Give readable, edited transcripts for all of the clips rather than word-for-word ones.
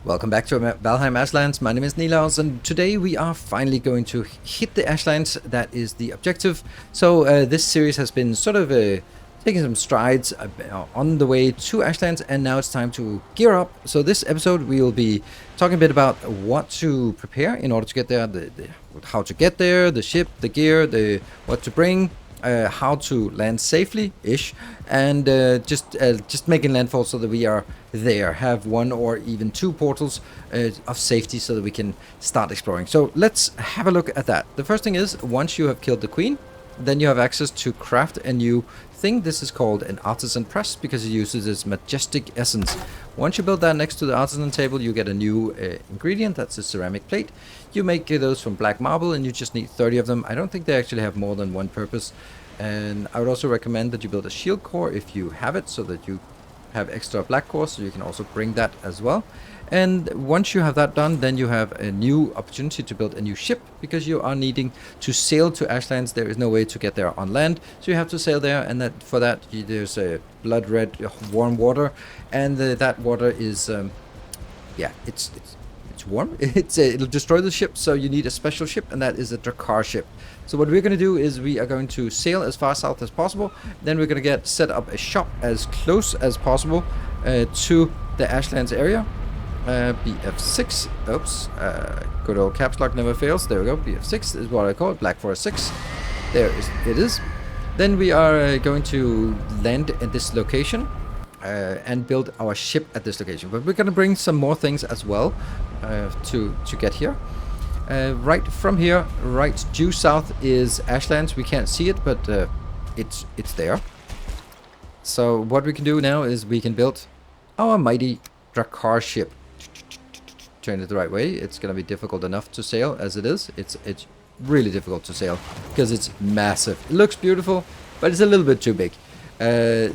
Welcome back to Valheim Ashlands. My name is Nilaus, and today we are finally going to hit the Ashlands. That is the objective. So this series has been sort of taking some strides on the way to Ashlands, and now it's time to gear up. So this episode we will be talking a bit about what to prepare in order to get there, how to get there, the ship, the gear, what to bring, how to land safely-ish, and just making landfall so that we are there, have one or even two portals of safety so that we can start exploring. So let's have a look at that. The first thing is, once you have killed the queen, then you have access to craft a new thing. This is called an artisan press because it uses its majestic essence. Once you build that next to the artisan table, you get a new ingredient. That's a ceramic plate. You make those from black marble, and you just need 30 of them. I don't think they actually have more than one purpose. And I would also recommend that you build a shield core if you have it, so that you have extra black core, so you can also bring that as well. And once you have that done, then you have a new opportunity to build a new ship, because you are needing to sail to Ashlands. There is no way to get there on land, so you have to sail there, and for that there's a blood red warm water, and that water is it's warm. It'll destroy the ship, so you need a special ship, and that is a Drakkar ship. So what we're going to do is we are going to sail as far south as possible. Then we're going to set up a shop as close as possible to the Ashlands area. BF6. Oops. Good old caps lock never fails. There we go. BF6 is what I call it. Black Forest 6. There it is. Then we are going to land at this location and build our ship at this location. But we're going to bring some more things as well to get here. Right from here, right due south is Ashlands. We can't see it, but it's there. So what we can do now is we can build our mighty Drakkar ship. Turn it the right way. It's going to be difficult enough to sail as it is. It's really difficult to sail because it's massive. It looks beautiful, but it's a little bit too big.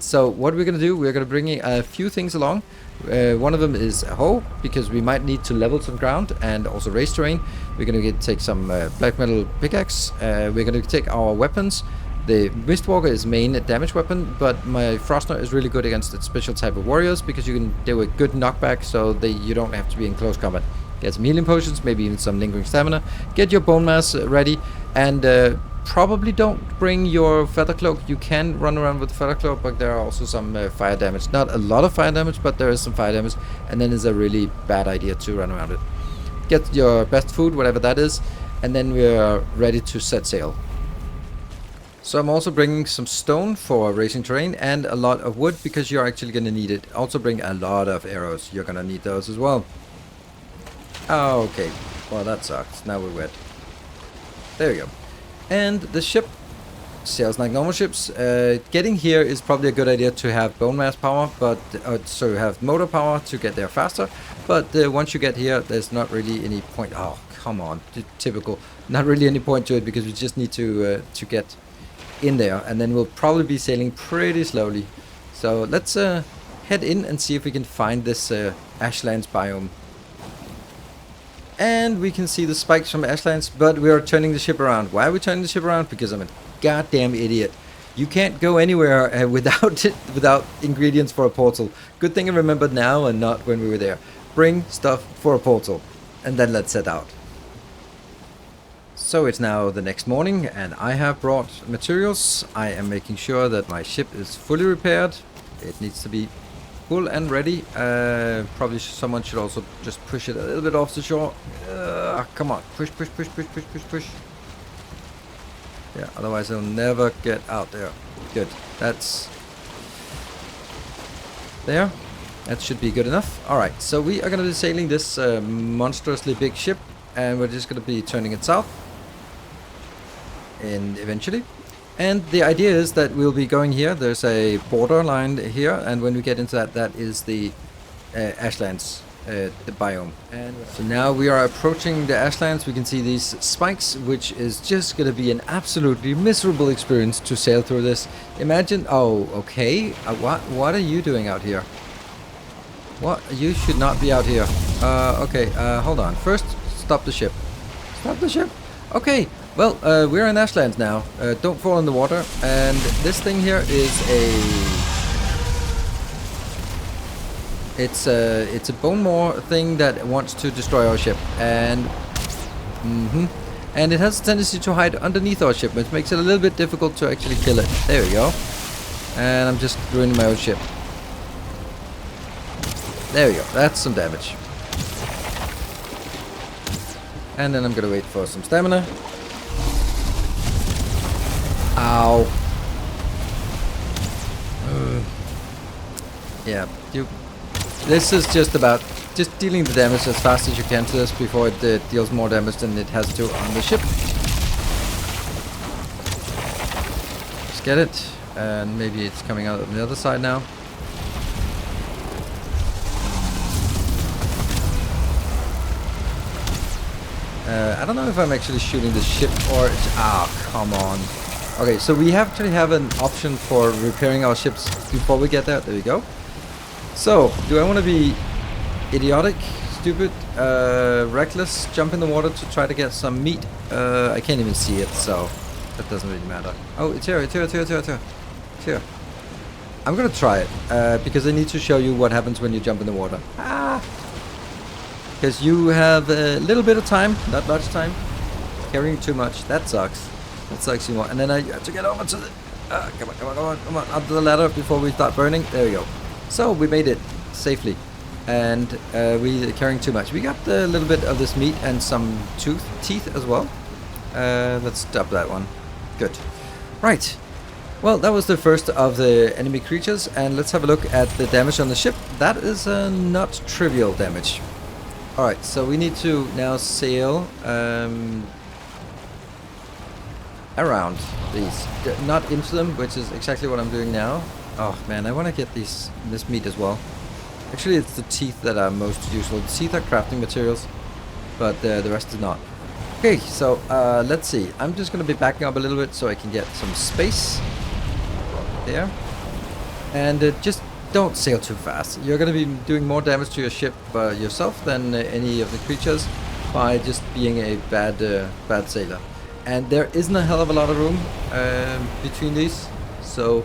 So what we're going to do, we're going to bring a few things along. One of them is a hoe, because we might need to level some ground and also raise terrain. We're going to take some black metal pickaxe. We're going to take our weapons. The Mistwalker is main damage weapon, but my Frostner is really good against that special type of warriors, because you can do a good knockback, so you don't have to be in close combat. Get some healing potions, maybe even some lingering stamina. Get your bone mass ready, and probably don't bring your feather cloak. You can run around with the feather cloak, but there are also some fire damage. Not a lot of fire damage, but there is some fire damage, and then it's a really bad idea to run around it. Get your best food, whatever that is, and then we are ready to set sail. So I'm also bringing some stone for raising terrain and a lot of wood, because you're actually going to need it. Also bring a lot of arrows. You're going to need those as well. Okay, well that sucks. Now we're wet. There we go. And the ship sails like normal ships. Getting here is probably a good idea to have bone mass power, but so you have motor power to get there faster. But once you get here, there's not really any point. Oh, come on, typical. Not really any point to it, because we just need to get in there, and then we'll probably be sailing pretty slowly. So let's head in and see if we can find this Ashlands biome. And we can see the spikes from Ashlands, but we are turning the ship around. Why are we turning the ship around? Because I'm a goddamn idiot. You can't go anywhere without ingredients for a portal. Good thing I remembered now and not when we were there. Bring stuff for a portal, and then let's set out. So it's now the next morning, and I have brought materials. I am making sure that my ship is fully repaired. It needs to be full and ready. Probably someone should also just push it a little bit off the shore. Come on, push. Yeah, otherwise it'll never get out there. Good, that's there. That should be good enough. Alright, so we are going to be sailing this monstrously big ship, and we're just going to be turning it south. And eventually. And the idea is that we'll be going here. There's a border line here, and when we get into that is the Ashlands, the biome. And so now we are approaching the Ashlands. We can see these spikes, which is just going to be an absolutely miserable experience to sail through this. Imagine, oh, okay, what are you doing out here? What? You should not be out here. Okay, hold on. First, stop the ship. Stop the ship. Okay. Well, we're in Ashlands now. Don't fall in the water. And this thing here is a It's a bone maw thing that wants to destroy our ship, and and it has a tendency to hide underneath our ship, which makes it a little bit difficult to actually kill it. There we go. And I'm just ruining my own ship. There we go. That's some damage. And then I'm gonna wait for some stamina. Ow. Yeah, this is just about just dealing the damage as fast as you can to this before it deals more damage than it has to on the ship. Just get it, and maybe it's coming out on the other side now. I don't know if I'm actually shooting the ship or... come on. Okay, so we actually have an option for repairing our ships before we get there. There we go. So, do I want to be idiotic, stupid, reckless, jump in the water to try to get some meat? I can't even see it, so that doesn't really matter. Oh, it's here, it's here, it's here, it's here, it's here. It's here. I'm gonna try it, because I need to show you what happens when you jump in the water. Because you have a little bit of time, not much time. Carrying too much, that sucks. That sucks you more. And then I have to get over to the... come on, come on, come on, come on, up to the ladder before we start burning. There we go. So, we made it safely. And we carrying too much. We got a little bit of this meat and some teeth as well. Let's stop that one. Good. Right. Well, that was the first of the enemy creatures. And let's have a look at the damage on the ship. That is not trivial damage. Alright, so we need to now sail around these. Not into them, which is exactly what I'm doing now. Oh man, I want to get this meat as well. Actually, it's the teeth that are most useful. The teeth are crafting materials, but the rest is not. Okay, so let's see. I'm just going to be backing up a little bit so I can get some space there. And just don't sail too fast. You're going to be doing more damage to your ship yourself than any of the creatures by just being a bad sailor. And there isn't a hell of a lot of room between these, so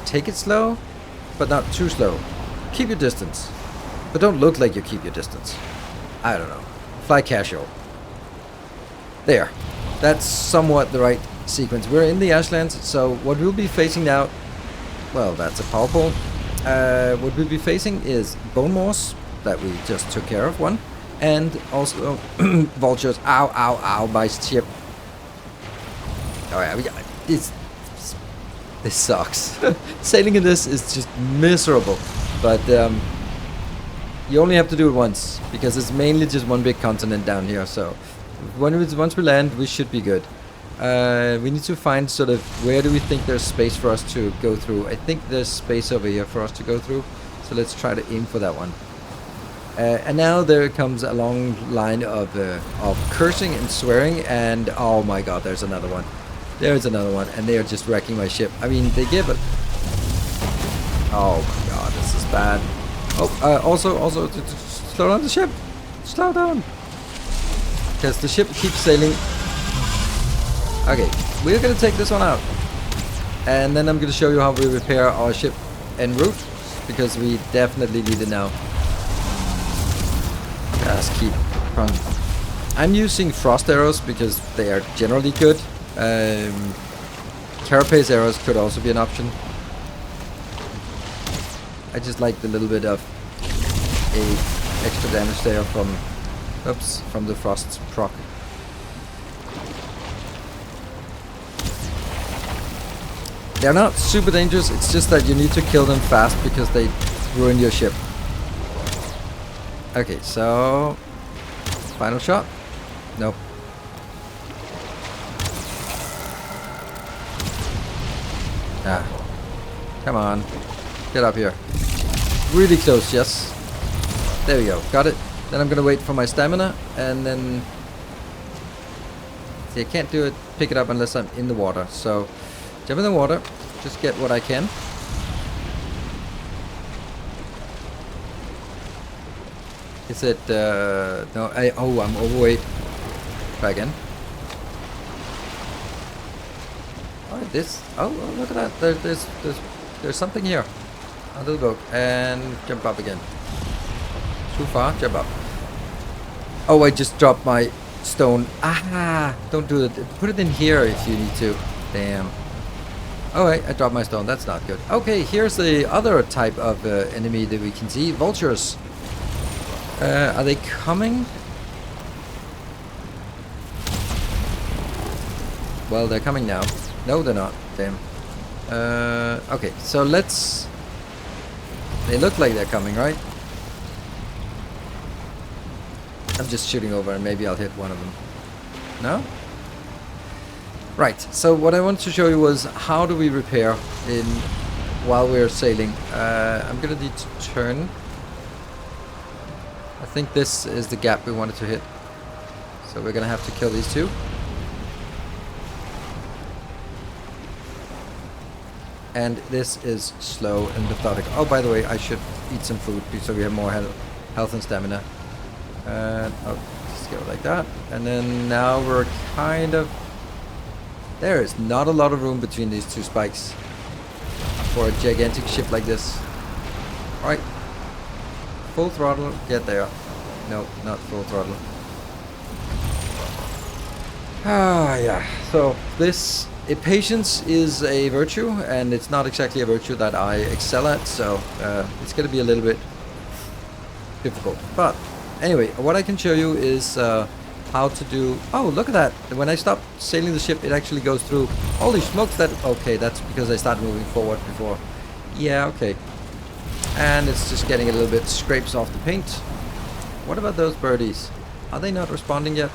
take it slow, but not too slow. Keep your distance, but don't look like you keep your distance. I don't know. Fly casual. There. That's somewhat the right sequence. We're in the Ashlands, so what we'll be facing now, well, that's a power pole. What we'll be facing is bone maws that we just took care of, one, and also vultures. Ow, ow, ow, my ship. Oh yeah, this sucks. Sailing in this is just miserable, but you only have to do it once because it's mainly just one big continent down here. So once we land, we should be good. We need to find sort of where do we think there's space for us to go through. I think there's space over here for us to go through, so let's try to aim for that one. And now there comes a long line of cursing and swearing, and oh my god, there's another one. There's another one, and they are just wrecking my ship. I mean, they give it. Oh my god, this is bad. Oh, also, slow down the ship. Slow down, because the ship keeps sailing. Okay, we're gonna take this one out, and then I'm gonna show you how we repair our ship en route, because we definitely need it now. Just keep on. I'm using frost arrows because they are generally good. Carapace arrows could also be an option. I just like the little bit of a extra damage there from the frost proc. They're not super dangerous, it's just that you need to kill them fast because they ruin your ship. Okay, so final shot. Nope. Come on, get up here. Really close, yes. There we go, got it. Then I'm gonna wait for my stamina, and then see, I can't do it, pick it up unless I'm in the water. So jump in the water, just get what I can. Is it, no, I'm overweight. Try again. Oh, look at that, there's something here. Onto the boat and jump up again. Too far, jump up. Oh, I just dropped my stone. Ah, don't do it. Put it in here if you need to. Damn. Oh, wait, I dropped my stone. That's not good. Okay, here's the other type of enemy that we can see. Vultures. Are they coming? Well, they're coming now. No, they're not. Damn. Okay, so let's... They look like they're coming, right? I'm just shooting over and maybe I'll hit one of them. No? Right, so what I wanted to show you was how do we repair in while we're sailing. I'm gonna need to turn. I think this is the gap we wanted to hit. So we're gonna have to kill these two. And this is slow and methodical. Oh, by the way, I should eat some food so we have more health and stamina. Oh, just go like that. And then now we're kind of... There is not a lot of room between these two spikes for a gigantic ship like this. Alright. Full throttle, get there. No, not full throttle. Ah, yeah. So this... Patience is a virtue, and it's not exactly a virtue that I excel at, so it's going to be a little bit difficult. But anyway, what I can show you is how to do... Oh, look at that! When I stop sailing the ship, it actually goes through. Holy smokes, that... Okay, that's because I started moving forward before. Yeah, okay. And it's just getting a little bit scrapes off the paint. What about those birdies? Are they not responding yet?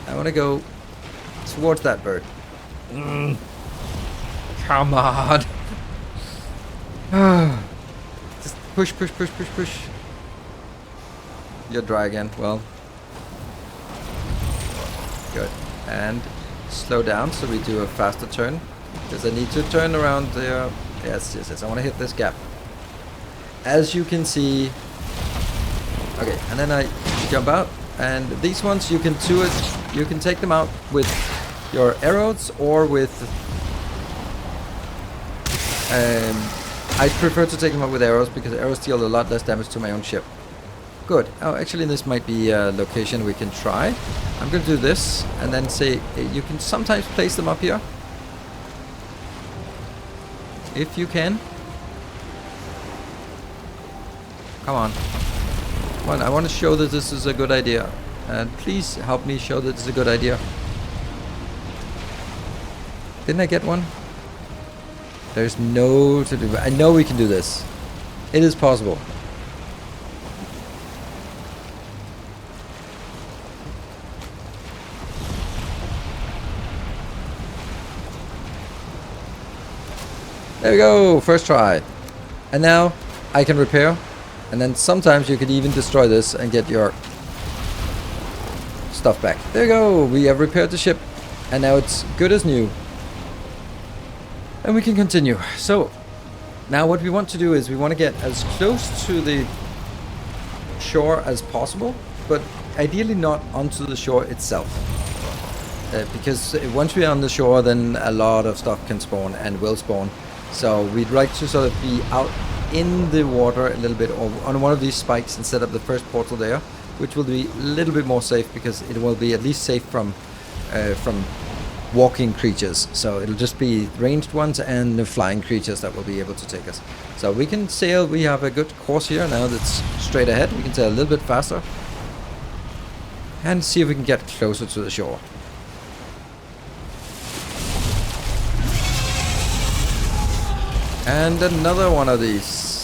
I want to go towards that bird. Come on. Just push, push, push, push, push. You're dry again. Well. Good. And slow down so we do a faster turn. Because I need to turn around there. Yes, yes, yes. I want to hit this gap. As you can see. Okay, and then I jump out. And these ones you can do it. You can take them out with your arrows or with... I prefer to take them out with arrows because arrows deal a lot less damage to my own ship. Good. Oh, actually this might be a location we can try. I'm going to do this and then say you can sometimes place them up here. If you can. Come on. Come on, I want to show that this is a good idea. And please help me show that it's a good idea. Didn't I get one? There's no to do. I know we can do this. It is possible. There we go. First try. And now I can repair. And then sometimes you could even destroy this and get your stuff back. There you go. We have repaired the ship. And now it's good as new. And we can continue. So, now what we want to do is we want to get as close to the shore as possible, but ideally not onto the shore itself. Because once we are on the shore, then a lot of stuff can spawn and will spawn. So we'd like to sort of be out in the water a little bit, or on one of these spikes instead of the first portal there, which will be a little bit more safe because it will be at least safe from walking creatures. So it'll just be ranged ones and the flying creatures that will be able to take us. So we can sail. We have a good course here now that's straight ahead. We can sail a little bit faster and see if we can get closer to the shore. And another one of these.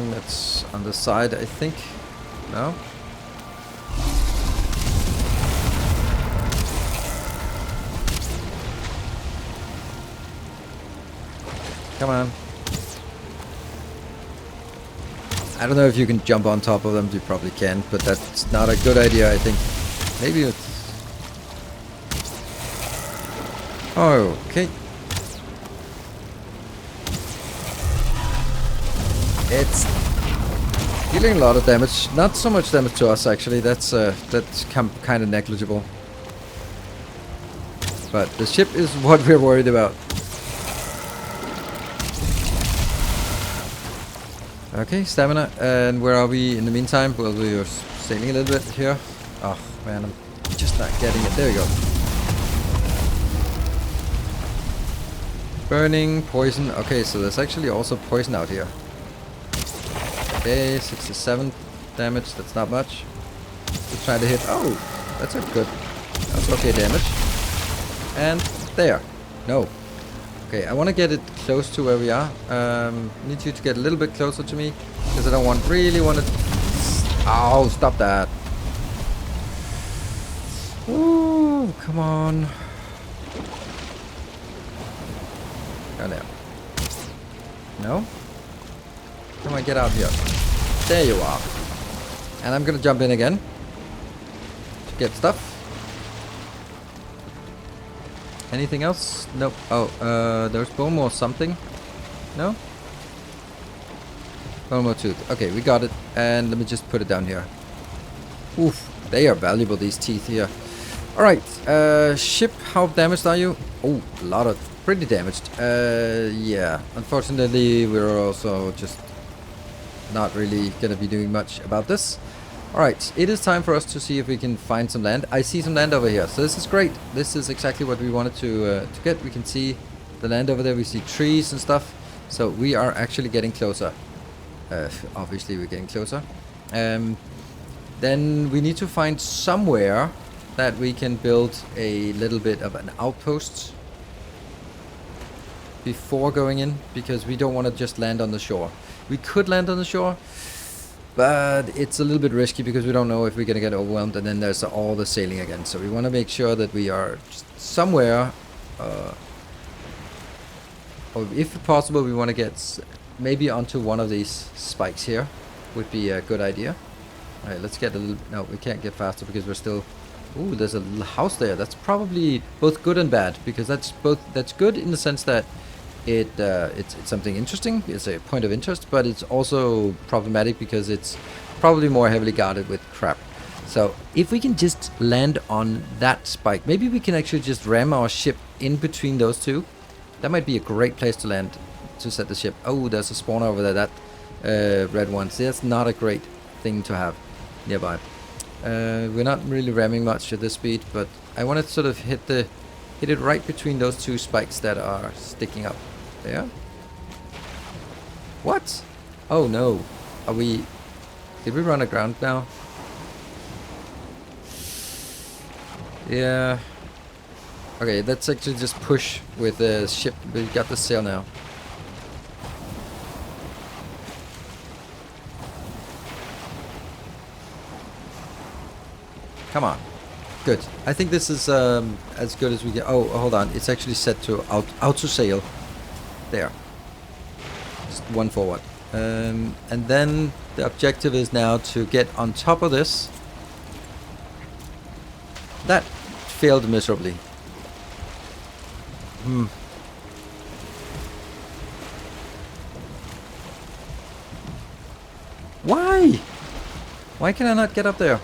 That's on the side, I think. No? Come on. I don't know if you can jump on top of them. You probably can, but that's not a good idea, I think. Maybe it's... Oh, okay. It's dealing a lot of damage. Not so much damage to us, actually. That's kind of negligible. But the ship is what we're worried about. Okay, stamina. And where are we in the meantime? Well, we are sailing a little bit here. Oh, man, I'm just not getting it. There we go. Burning, poison. Okay, so there's actually also poison out here. Okay, 67 damage. That's not much. Let's try to hit. Oh, that's a good. That's okay damage. And there. No. Okay, I want to get it close to where we are. Need you to get a little bit closer to me because I don't really want to. Oh, stop that. Ooh, come on. Go there. No? Come on, get out here. There you are. And I'm gonna jump in again to get stuff. Anything else? Nope. Oh, there's bone or something. No? Bone or tooth. Okay, we got it. And let me just put it down here. Oof, they are valuable, these teeth here. Alright, ship, how damaged are you? Oh, a lot of pretty damaged. Yeah, unfortunately we're also just not really gonna be doing much about this. Alright, it is time for us to see if we can find some land. I see some land over here, so this is great. This is exactly what we wanted to get. We can see the land over there, we see trees and stuff. So we are actually getting closer. Obviously we're getting closer. Then we need to find somewhere that we can build a little bit of an outpost before going in, because we don't want to just land on the shore. We could land on the shore, but it's a little bit risky because we don't know if we're going to get overwhelmed, and then there's all the sailing again. So we want to make sure that we are just somewhere, or if possible, we want to get maybe onto one of these spikes here. Would be a good idea. Alright, let's get a little... No, we can't get faster because we're still... Ooh, there's a house there. That's probably both good and bad, because that's good in the sense that it's something interesting. It's a point of interest, but it's also problematic because it's probably more heavily guarded with crap. So if we can just land on that spike, maybe we can actually just ram our ship in between those two. That might be a great place to land, to set the ship. Oh, there's a spawner over there. That red one. See, that's not a great thing to have nearby. We're not really ramming much at this speed, but I want to sort of hit it right between those two spikes that are sticking up there. What? Oh no. Did we run aground now? Yeah. Okay, let's actually just push with the ship. We got the sail now. Come on. Good. I think this is as good as we get. Oh, hold on. It's actually set to auto sail. There. Just one forward. And then the objective is now to get on top of this. That failed miserably. Why? Why can I not get up there?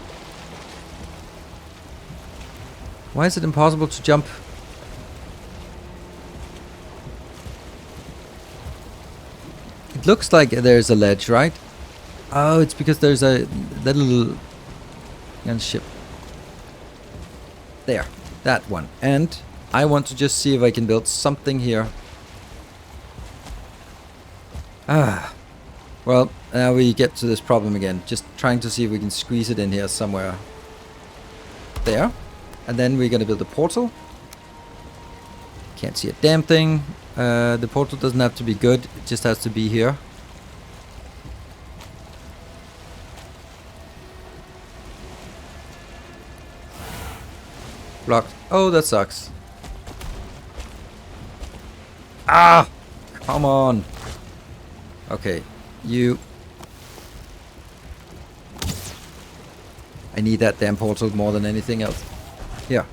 Why is it impossible to jump? It looks like there's a ledge, right? Oh, it's because there's a little ship. There, that one. And I want to just see if I can build something here. Ah. Well, now we get to this problem again. Just trying to see if we can squeeze it in here somewhere. There. And then we're going to build a portal. Can't see a damn thing. The portal doesn't have to be good. It just has to be here. Blocked. Oh, that sucks. Ah! Come on. Okay. You... I need that damn portal more than anything else. Here.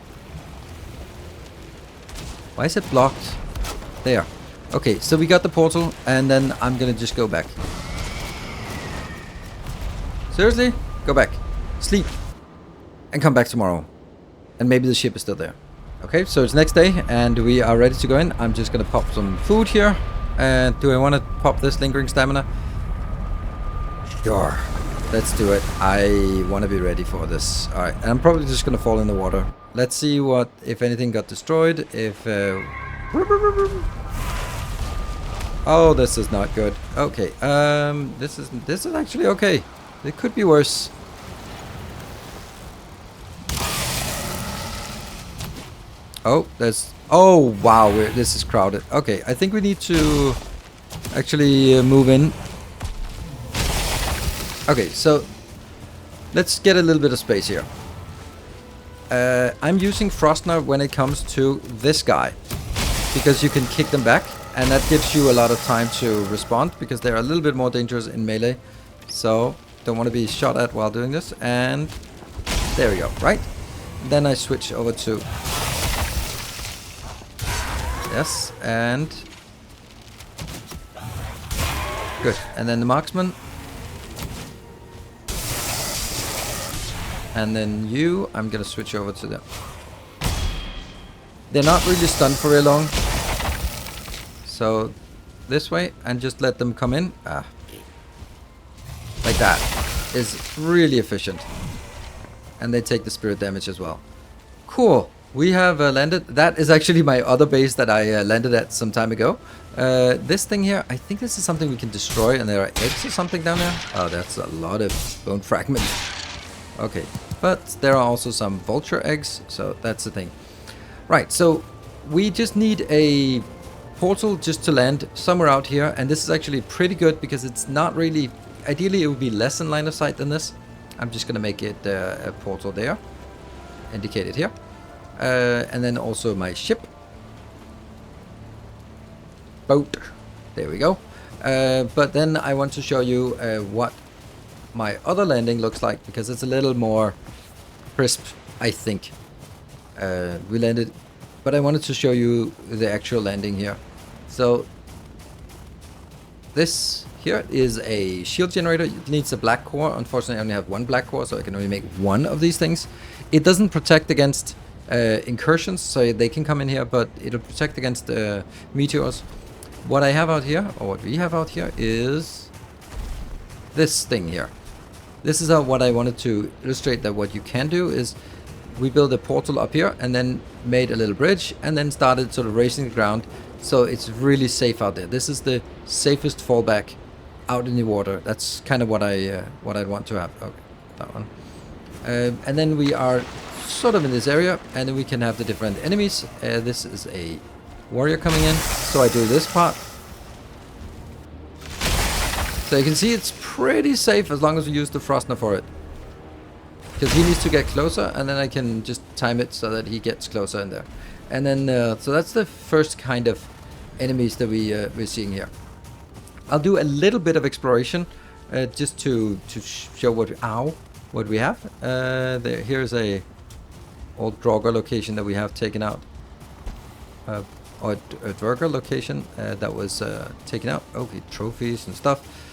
Why is it blocked? There. Okay, so we got the portal, and then I'm gonna just go back. Seriously? Go back. Sleep. And come back tomorrow. And maybe the ship is still there. Okay, so it's next day, and we are ready to go in. I'm just gonna pop some food here. And do I want to pop this lingering stamina? Sure. Let's do it. I want to be ready for this. Alright, I'm probably just going to fall in the water. Let's see what, if anything got destroyed, if... Oh, this is not good. Okay, this is actually okay. It could be worse. Oh, there's... Oh, wow, this is crowded. Okay, I think we need to actually move in. Okay, so let's get a little bit of space here. I'm using Frostner when it comes to this guy, because you can kick them back, and that gives you a lot of time to respond, because they're a little bit more dangerous in melee. So, don't want to be shot at while doing this, and there we go, right? Then I switch over to... Yes, and... Good, and then the marksman. And then you, I'm gonna switch over to them. They're not really stunned for very long. So, this way, and just let them come in. Ah. Like that. Is really efficient. And they take the spirit damage as well. Cool. We have landed. That is actually my other base that I landed at some time ago. This thing here, I think this is something we can destroy, and there are eggs or something down there. Oh, that's a lot of bone fragments. Okay, but there are also some vulture eggs, so that's the thing. Right, so we just need a portal just to land somewhere out here, and this is actually pretty good because it's not really... Ideally, it would be less in line of sight than this. I'm just going to make it a portal there, indicated here. And then also my ship. Boat. There we go. But then I want to show you what my other landing looks like, because it's a little more crisp, I think. We landed, but I wanted to show you the actual landing here. So this here is a shield generator. It needs a black core. Unfortunately, I only have one black core, so I can only make one of these things. It doesn't protect against incursions, so they can come in here, but it'll protect against meteors. What I have out here, or what we have out here, is this thing here. This is what I wanted to illustrate, that what you can do is we build a portal up here and then made a little bridge and then started sort of raising the ground, so it's really safe out there. This is the safest fallback out in the water. That's kind of what I'd want to have. Okay, that one. And then we are sort of in this area, and then we can have the different enemies. This is a warrior coming in, so I do this part. So you can see it's pretty safe as long as we use the Frostner for it. Because he needs to get closer, and then I can just time it so that he gets closer in there. And then, so that's the first kind of enemies that we're seeing here. I'll do a little bit of exploration, just to show what we have. Here's a old Drakkar location that we have taken out. Or a Drakkar location that was taken out. Okay, trophies and stuff.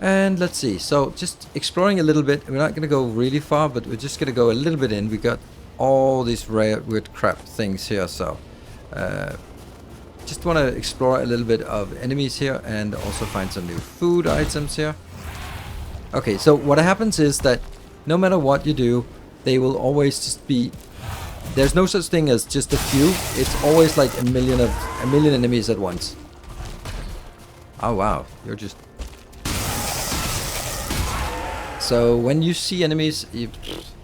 And let's see, so just exploring a little bit. We're not going to go really far, but we're just going to go a little bit in. We got all these rare weird crap things here, so just want to explore a little bit of enemies here and also find some new food items here. Okay, so what happens is that no matter what you do, they will always just be... There's no such thing as just a few. It's always like a million enemies at once. Oh wow, you're just... So when you see enemies, you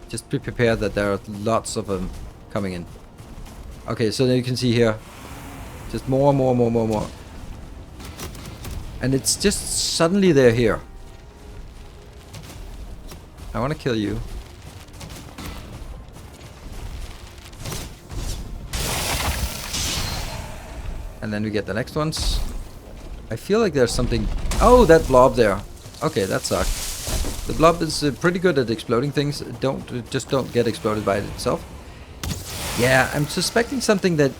just be prepared that there are lots of them coming in. Okay, so then you can see here, just more. And it's just suddenly they're here. I want to kill you. And then we get the next ones. I feel like there's something... Oh, that blob there. Okay, that sucked. The blob is pretty good at exploding things. Just don't get exploded by it itself. Yeah, I'm suspecting something that...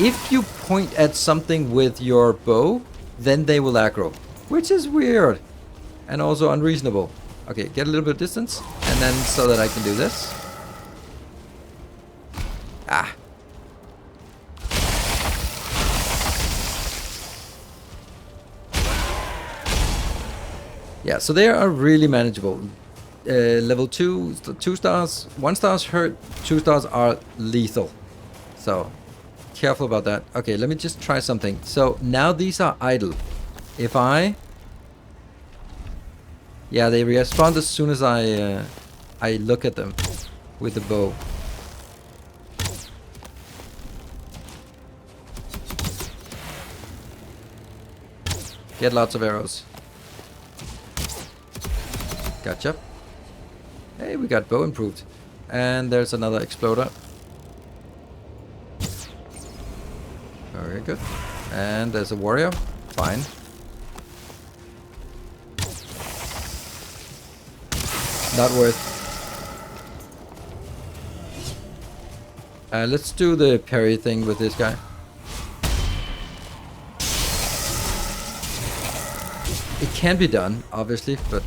If you point at something with your bow, then they will aggro. Which is weird. And also unreasonable. Okay, get a little bit of distance. And then so that I can do this. Ah. Yeah, so they are really manageable. Level 2, 2 stars, 1 stars hurt, 2 stars are lethal. So, careful about that. Okay, let me just try something. So, now these are idle. If I... Yeah, they respond as soon as I look at them with the bow. Get lots of arrows. Gotcha. Hey, we got bow improved. And there's another exploder. Very good. And there's a warrior. Fine. Not worth. Let's do the parry thing with this guy. It can be done, obviously, but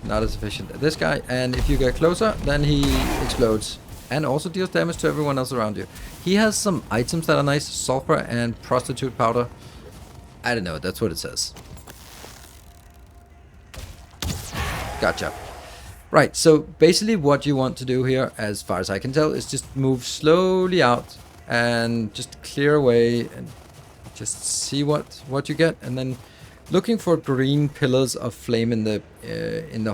not as efficient as this guy. And if you get closer, then he explodes and also deals damage to everyone else around you. He has some items that are nice: sulfur and prostitute powder. I don't know, that's what it says. Gotcha. Right, so basically what you want to do here, as far as I can tell, is just move slowly out and just clear away and just see what you get, and then looking for green pillars of flame in the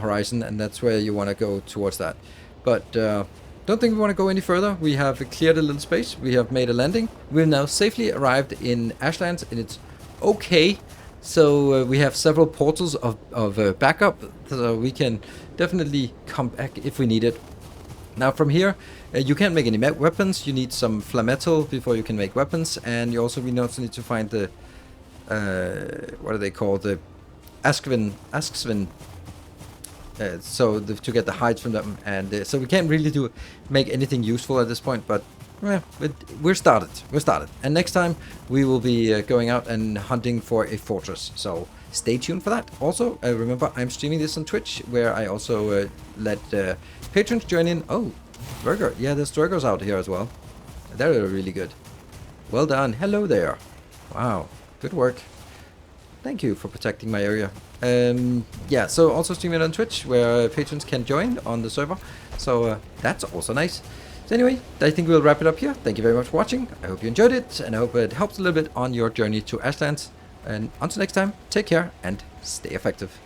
horizon, and that's where you want to go towards that. But don't think we want to go any further. We have cleared a little space. We have made a landing. We've now safely arrived in Ashlands, and it's okay. So we have several portals of backup, so we can definitely come back if we need it. Now from here, you can't make any weapons. You need some flametal before you can make weapons, and you also need to find the what are they called? The asksvin. To get the hides from them, and so we can't really make anything useful at this point. But we're started. And next time we will be going out and hunting for a fortress. So stay tuned for that. Also, remember, I'm streaming this on Twitch, where I also let patrons join in. Oh, Drakkar. Yeah, there's Drakkars out here as well. They're really good. Well done. Hello there. Wow. Good work. Thank you for protecting my area. Yeah, so also streaming on Twitch, where patrons can join on the server. So that's also nice. So anyway, I think we'll wrap it up here. Thank you very much for watching. I hope you enjoyed it, and I hope it helped a little bit on your journey to Ashlands. And until next time, take care and stay effective.